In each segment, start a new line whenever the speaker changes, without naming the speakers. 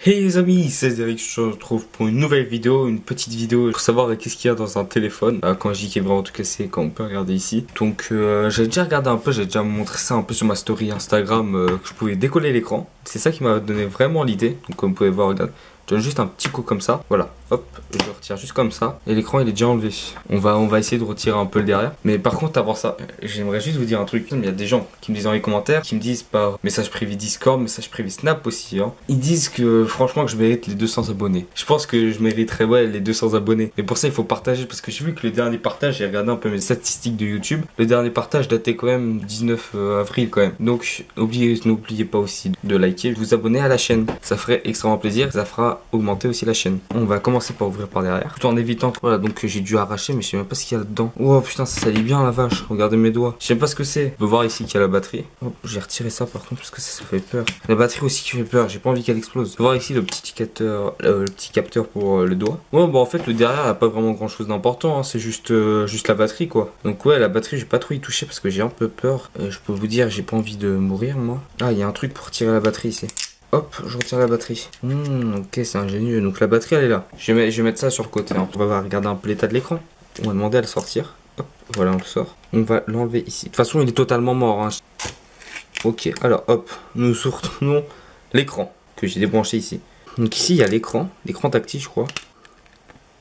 Hey les amis, c'est Eric, je vous retrouve pour une nouvelle vidéo, une petite vidéo pour savoir qu'est-ce qu'il y a dans un téléphone. Quand je dis qu'il est vraiment tout cassé, quand on peut regarder ici. Donc j'ai déjà regardé un peu, j'ai déjà montré ça un peu sur ma story Instagram, que je pouvais décoller l'écran. C'est ça qui m'a donné vraiment l'idée. Donc comme vous pouvez voir, regardez, je donne juste un petit coup comme ça, voilà, hop, je le retire juste comme ça. Et l'écran il est déjà enlevé. On va essayer de retirer un peu le derrière. Mais par contre avant ça, j'aimerais juste vous dire un truc. Il y a des gens qui me disent dans les commentaires, qui me disent par message privé Discord, message privé Snap aussi, hein. Ils disent que franchement que je mérite les 200 abonnés. Je pense que je mériterais les 200 abonnés. Mais pour ça il faut partager, parce que j'ai vu que le dernier partage, j'ai regardé un peu mes statistiques de YouTube. Le dernier partage datait quand même 19 avril quand même. Donc n'oubliez pas aussi de liker, de vous abonner à la chaîne. Ça ferait extrêmement plaisir, ça fera augmenter aussi la chaîne. On va commencer par ouvrir par derrière, tout en évitant. Voilà, donc j'ai dû arracher, mais je sais même pas ce qu'il y a dedans. Oh putain, ça salit bien la vache. Regardez mes doigts. Je sais pas ce que c'est. On peut voir ici qu'il y a la batterie. Oh, j'ai retiré ça par contre parce que ça fait peur. La batterie aussi qui fait peur. J'ai pas envie qu'elle explose. On peut voir ici le petit capteur pour le doigt. Ouais, bon en fait le derrière a pas vraiment grand chose d'important. Hein. C'est juste la batterie quoi. Donc ouais, la batterie, j'ai pas trop y toucher parce que j'ai un peu peur. Je peux vous dire, j'ai pas envie de mourir moi. Ah, il y a un truc pour tirer la batterie ici. Hop, je retire la batterie. Ok, c'est ingénieux. Donc la batterie, elle est là. Je vais mettre ça sur le côté. Hein. On va regarder un peu l'état de l'écran. On va demander à le sortir. Hop, voilà, on le sort. On va l'enlever ici. De toute façon, il est totalement mort. Hein. Ok, alors hop, nous retournons l'écran que j'ai débranché ici. Donc ici, il y a l'écran tactile, je crois.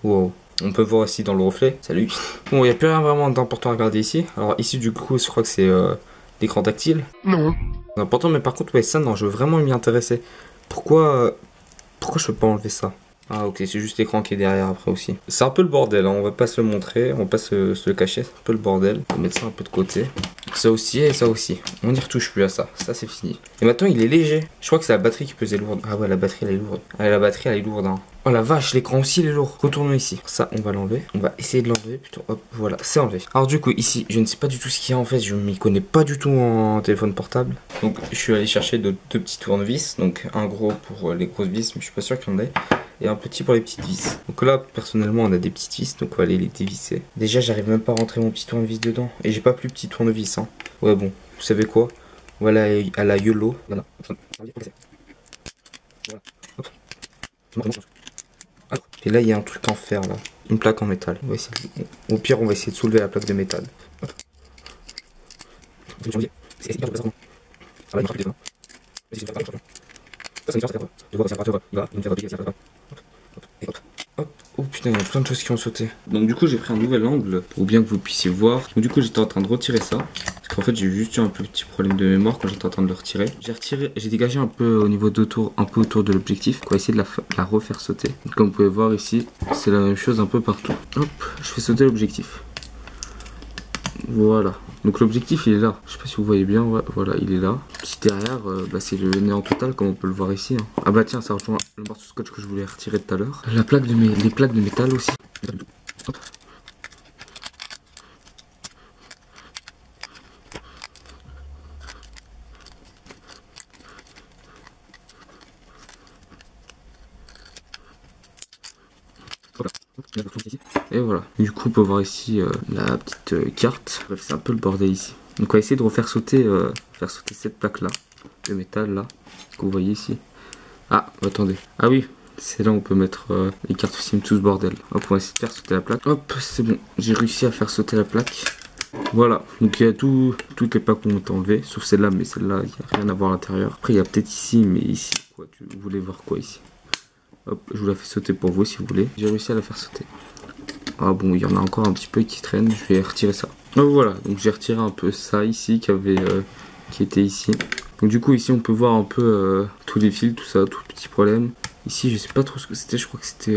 Wow. On peut voir ici dans le reflet. Salut. Bon, il n'y a plus rien vraiment d'important à regarder ici. Alors ici, du coup, je crois que c'est l'écran tactile. Non. C'est important, mais par contre, ouais, ça, non, je veux vraiment m'y intéresser. Pourquoi je peux pas enlever ça? Ah, ok, c'est juste l'écran qui est derrière après aussi. C'est un peu le bordel, hein, on va pas se le montrer, on va pas se le cacher, c'est un peu le bordel. On va mettre ça un peu de côté. Ça aussi et ça aussi. On n'y retouche plus à ça, ça c'est fini. Et maintenant, il est léger. Je crois que c'est la batterie qui pesait lourde. Ah ouais, la batterie, elle est lourde. Ah, la batterie, elle est lourde, hein. Oh la vache, l'écran aussi, il est lourd. Retournons ici. Ça, on va l'enlever. On va essayer de l'enlever plutôt. Hop, voilà, c'est enlevé. Alors du coup, ici, je ne sais pas du tout ce qu'il y a en fait. Je m'y connais pas du tout en téléphone portable. Donc, je suis allé chercher deux petits tournevis. Donc, un gros pour les grosses vis, mais je suis pas sûr qu'il y en ait. Et un petit pour les petites vis. Donc là, personnellement, on a des petites vis, donc on va aller les dévisser. Déjà, j'arrive même pas à rentrer mon petit tournevis dedans. Et j'ai pas plus petit tournevis, hein. Ouais, bon, vous savez quoi? Voilà, à la YOLO. Voilà. Et là, il y a un truc en fer, là. Une plaque en métal. On va essayer de... Au pire, on va essayer de soulever la plaque de métal. Oh putain, il y a plein de choses qui ont sauté. Donc du coup j'ai pris un nouvel angle pour bien que vous puissiez voir. Donc du coup j'étais en train de retirer ça. Parce qu'en fait j'ai juste eu un petit problème de mémoire quand j'étais en train de le retirer. J'ai dégagé un peu au niveau d'autour, un peu autour de l'objectif. On va essayer de la refaire sauter. Donc, comme vous pouvez voir ici, c'est la même chose un peu partout. Hop, je fais sauter l'objectif. Voilà. Donc l'objectif il est là. Je sais pas si vous voyez bien, voilà il est là. Petit derrière, c'est le néant total comme on peut le voir ici. Hein. Ah bah tiens, ça rejoint le morceau scotch que je voulais retirer tout à l'heure. Les plaques de métal aussi. Hop. Voilà. Et voilà. Du coup on peut voir ici la petite carte. Bref, c'est un peu le bordel ici. Donc on va essayer de refaire sauter, cette plaque là, de métal là, que vous voyez ici. Ah, attendez. Ah oui, c'est là où on peut mettre les cartes SIM, tout ce bordel. Hop, on va essayer de faire sauter la plaque. Hop, c'est bon. J'ai réussi à faire sauter la plaque. Voilà. Donc il y a toutes les plaques qu'on ont enlevées, sauf celle-là, mais celle-là, il n'y a rien à voir à l'intérieur. Après, il y a peut-être ici, mais ici, quoi, vous voulez voir quoi ici? Hop, je vous la fais sauter pour vous si vous voulez. J'ai réussi à la faire sauter. Ah bon, il y en a encore un petit peu qui traîne, je vais retirer ça. Donc voilà, donc j'ai retiré un peu ça ici qui était ici. Donc du coup ici on peut voir un peu tous les fils, tout ça, tout le petit problème. Ici je sais pas trop ce que c'était, je crois que c'était...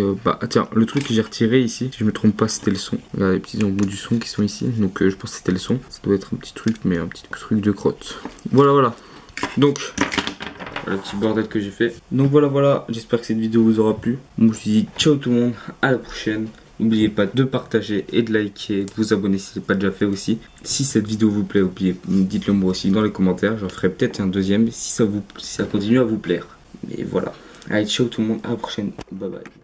tiens, le truc que j'ai retiré ici, si je me trompe pas c'était le son. Là les petits embouts du son qui sont ici, donc je pense que c'était le son. Ça doit être un petit truc, mais un petit truc de crotte. Voilà. Donc... le petit bordel que j'ai fait. Donc voilà, j'espère que cette vidéo vous aura plu. Moi je vous dis ciao tout le monde, à la prochaine. N'oubliez pas de partager et de liker, de vous abonner si ce n'est pas déjà fait aussi. Si cette vidéo vous plaît, dites-le moi aussi dans les commentaires. J'en ferai peut-être un deuxième si ça continue à vous plaire. Mais voilà. Allez, ciao tout le monde, à la prochaine. Bye bye.